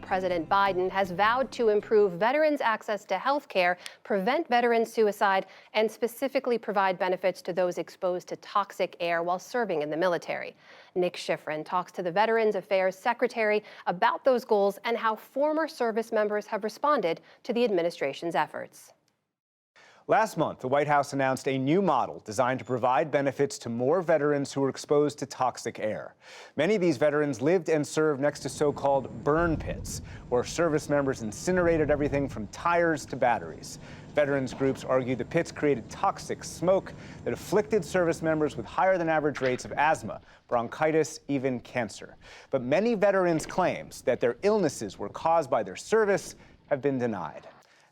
President Biden has vowed to improve veterans' access to health care, prevent veteran suicide, and specifically provide benefits to those exposed to toxic air while serving in the military. Nick Schifrin talks to the Veterans Affairs Secretary about those goals and how former service members have responded to the administration's efforts. Last month, the White House announced a new model designed to provide benefits to more veterans who were exposed to toxic air. Many of these veterans lived and served next to so-called burn pits, where service members incinerated everything from tires to batteries. Veterans groups argue the pits created toxic smoke that afflicted service members with higher than average rates of asthma, bronchitis, even cancer. But many veterans' claims that their illnesses were caused by their service have been denied.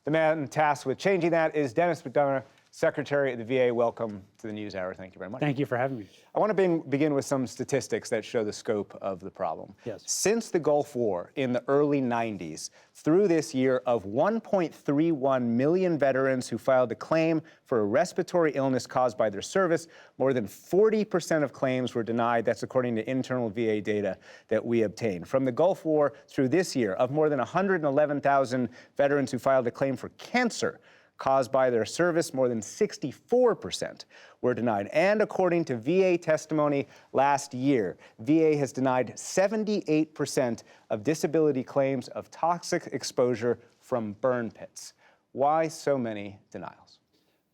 The man tasked with changing that is Dennis McDonough, Secretary of the VA. Welcome to the NewsHour. Thank you very much. Thank you for having me. I want to begin with some statistics that show the scope of the problem. Yes. Since the Gulf War in the early 90s, through this year, of 1.31 million veterans who filed a claim for a respiratory illness caused by their service, more than 40% of claims were denied. That's according to internal VA data that we obtained. From the Gulf War through this year, of more than 111,000 veterans who filed a claim for cancer caused by their service, more than 64% were denied. And according to VA testimony last year, VA has denied 78% of disability claims of toxic exposure from burn pits. Why so many denials?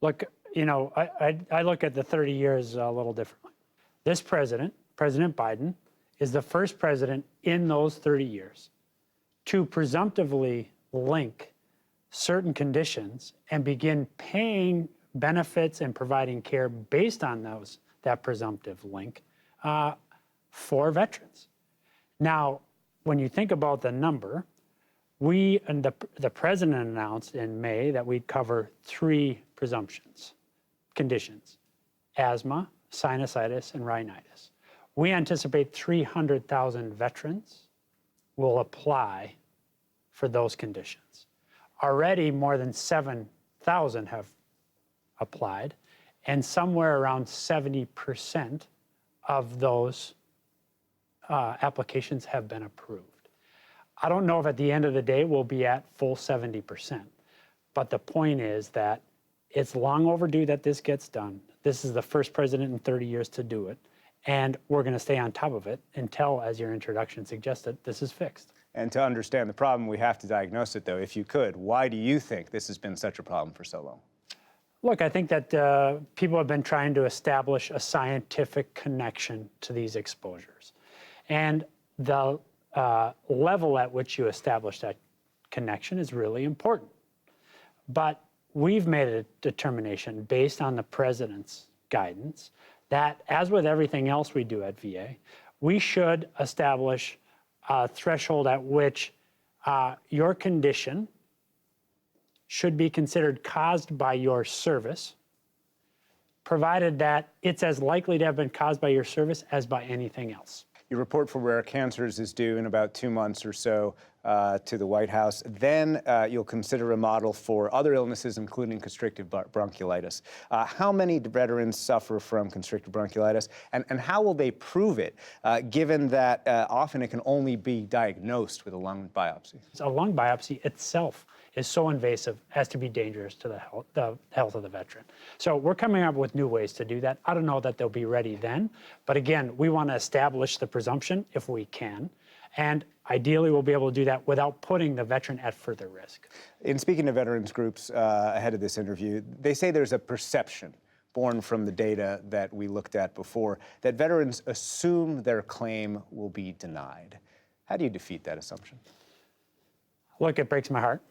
Look, you know, I look at the 30 years a little differently. This president, President Biden, is the first president in those 30 years to presumptively link certain conditions and begin paying benefits and providing care based on that presumptive link for veterans. Now, when you think about the number, the president announced in May that we'd cover 3 conditions: asthma, sinusitis, and rhinitis. We anticipate 300,000 veterans will apply for those conditions. Already more than 7,000 have applied, and somewhere around 70% of those applications have been approved. I don't know if at the end of the day we'll be at full 70%, but the point is that it's long overdue that this gets done. This is the first president in 30 years to do it, and we're going to stay on top of it until, as your introduction suggested, this is fixed. And to understand the problem, we have to diagnose it, though. If you could, why do you think this has been such a problem for so long? Look, I think that people have been trying to establish a scientific connection to these exposures. And the level at which you establish that connection is really important. But we've made a determination based on the president's guidance that, as with everything else we do at VA, we should establish a threshold at which your condition should be considered caused by your service, provided that it's as likely to have been caused by your service as by anything else. Your report for rare cancers is due in about 2 months or so to the White House. Then you'll consider a model for other illnesses, including constrictive bronchiolitis. How many veterans suffer from constrictive bronchiolitis, and how will they prove it, given that often it can only be diagnosed with a lung biopsy? A lung biopsy itself is so invasive as to be dangerous to the health of the veteran. So we're coming up with new ways to do that. I don't know that they'll be ready then, but again, we want to establish the presumption if we can, and ideally we'll be able to do that without putting the veteran at further risk. In speaking to veterans groups ahead of this interview, they say there's a perception born from the data that we looked at before that veterans assume their claim will be denied. How do you defeat that assumption? Look, it breaks my heart.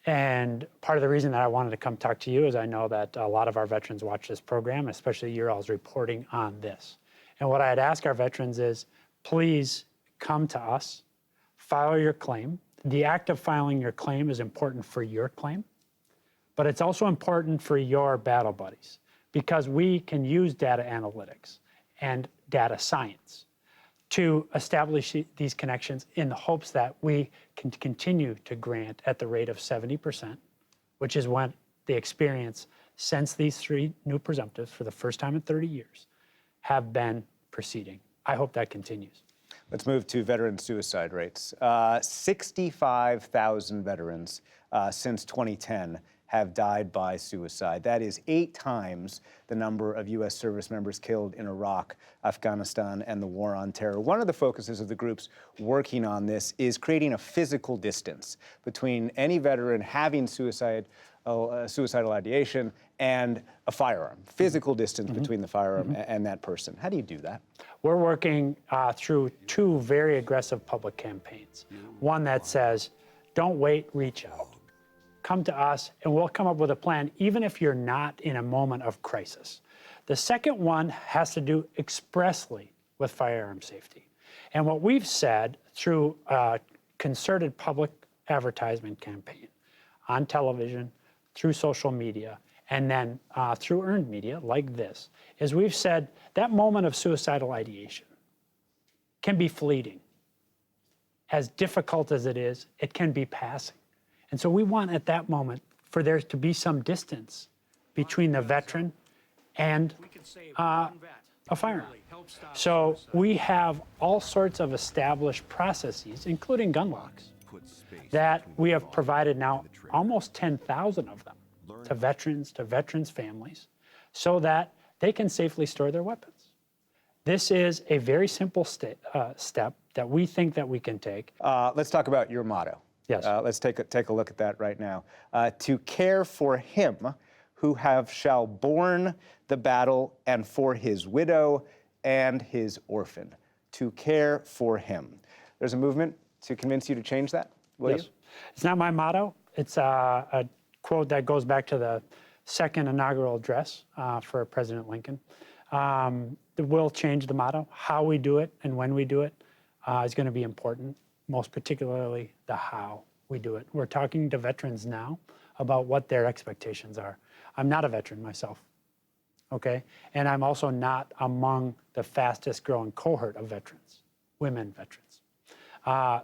And part of the reason that I wanted to come talk to you is I know that a lot of our veterans watch this program, especially your all's reporting on this. And what I'd ask our veterans is, please come to us, file your claim. The act of filing your claim is important for your claim, but it's also important for your battle buddies, because we can use data analytics and data science to establish these connections in the hopes that we can continue to grant at the rate of 70%, which is what the experience since these 3 new presumptives for the first time in 30 years have been proceeding. I hope that continues. Let's move to veteran suicide rates. 65,000 veterans since 2010 have died by suicide. That is 8 times the number of U.S. service members killed in Iraq, Afghanistan, and the war on terror. One of the focuses of the groups working on this is creating a physical distance between any veteran having suicidal ideation and a firearm, physical distance between the firearm and that person. How do you do that? We're working through 2 very aggressive public campaigns. One that says, don't wait, reach out. Come to us and we'll come up with a plan, even if you're not in a moment of crisis. The second one has to do expressly with firearm safety. And what we've said through a concerted public advertisement campaign on television, through social media, and then through earned media like this, is we've said that moment of suicidal ideation can be fleeting. As difficult as it is, it can be passing. And so we want at that moment for there to be some distance between the veteran and a firearm. So we have all sorts of established processes, including gun locks, that we have provided now almost 10,000 of them to veterans' families, so that they can safely store their weapons. This is a very simple step that we think that we can take. Let's talk about your motto. Yes. Let's take a look at that right now. To care for him who shall borne the battle, and for his widow and his orphan. To care for him. There's a movement to convince you to change that, will you? It's not my motto. It's a quote that goes back to the second inaugural address for President Lincoln. We'll change the motto. How we do it and when we do it is going to be important, most particularly the how we do it. We're talking to veterans now about what their expectations are. I'm not a veteran myself, okay? And I'm also not among the fastest growing cohort of veterans, women veterans.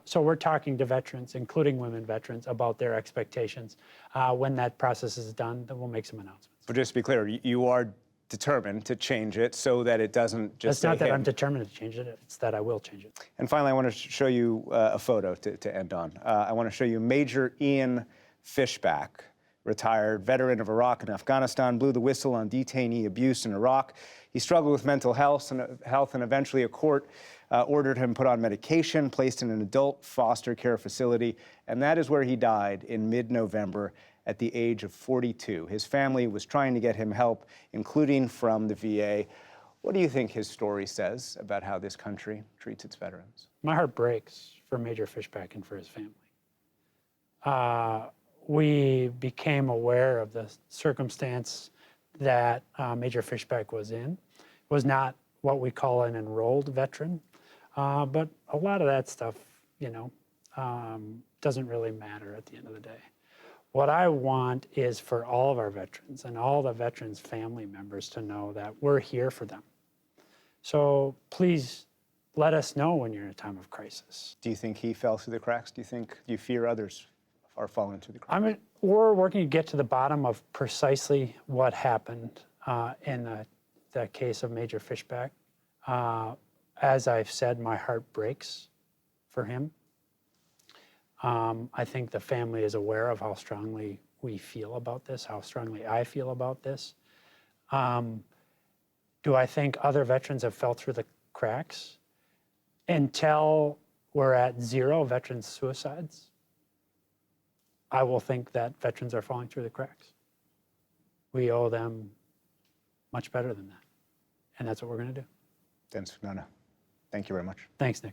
So we're talking to veterans, including women veterans, about their expectations. When that process is done, then we'll make some announcements. But just to be clear, you are determined to change it so that it doesn't just It's not that him. I'm determined to change it, it's that I will change it. And finally, I want to show you a photo to end on. I want to show you Major Ian Fishback, retired veteran of Iraq and Afghanistan, blew the whistle on detainee abuse in Iraq. He struggled with mental health, and eventually a court ordered him put on medication, placed in an adult foster care facility, and that is where he died in mid-November at the age of 42. His family was trying to get him help, including from the VA. What do you think his story says about how this country treats its veterans? My heart breaks for Major Fishback and for his family. We became aware of the circumstance that Major Fishback was in. It was not what we call an enrolled veteran, but a lot of that stuff, doesn't really matter at the end of the day. What I want is for all of our veterans and all the veterans' family members to know that we're here for them. So please let us know when you're in a time of crisis. Do you think he fell through the cracks? Do you fear others are falling through the cracks? We're working to get to the bottom of precisely what happened in the case of Major Fishback. As I've said, my heart breaks for him. I think the family is aware of how strongly we feel about this, how strongly I feel about this. Do I think other veterans have fell through the cracks? Until we're at 0 veteran suicides, I will think that veterans are falling through the cracks. We owe them much better than that. And that's what we're going to do. Dennis Fignana, thank you very much. Thanks, Nick.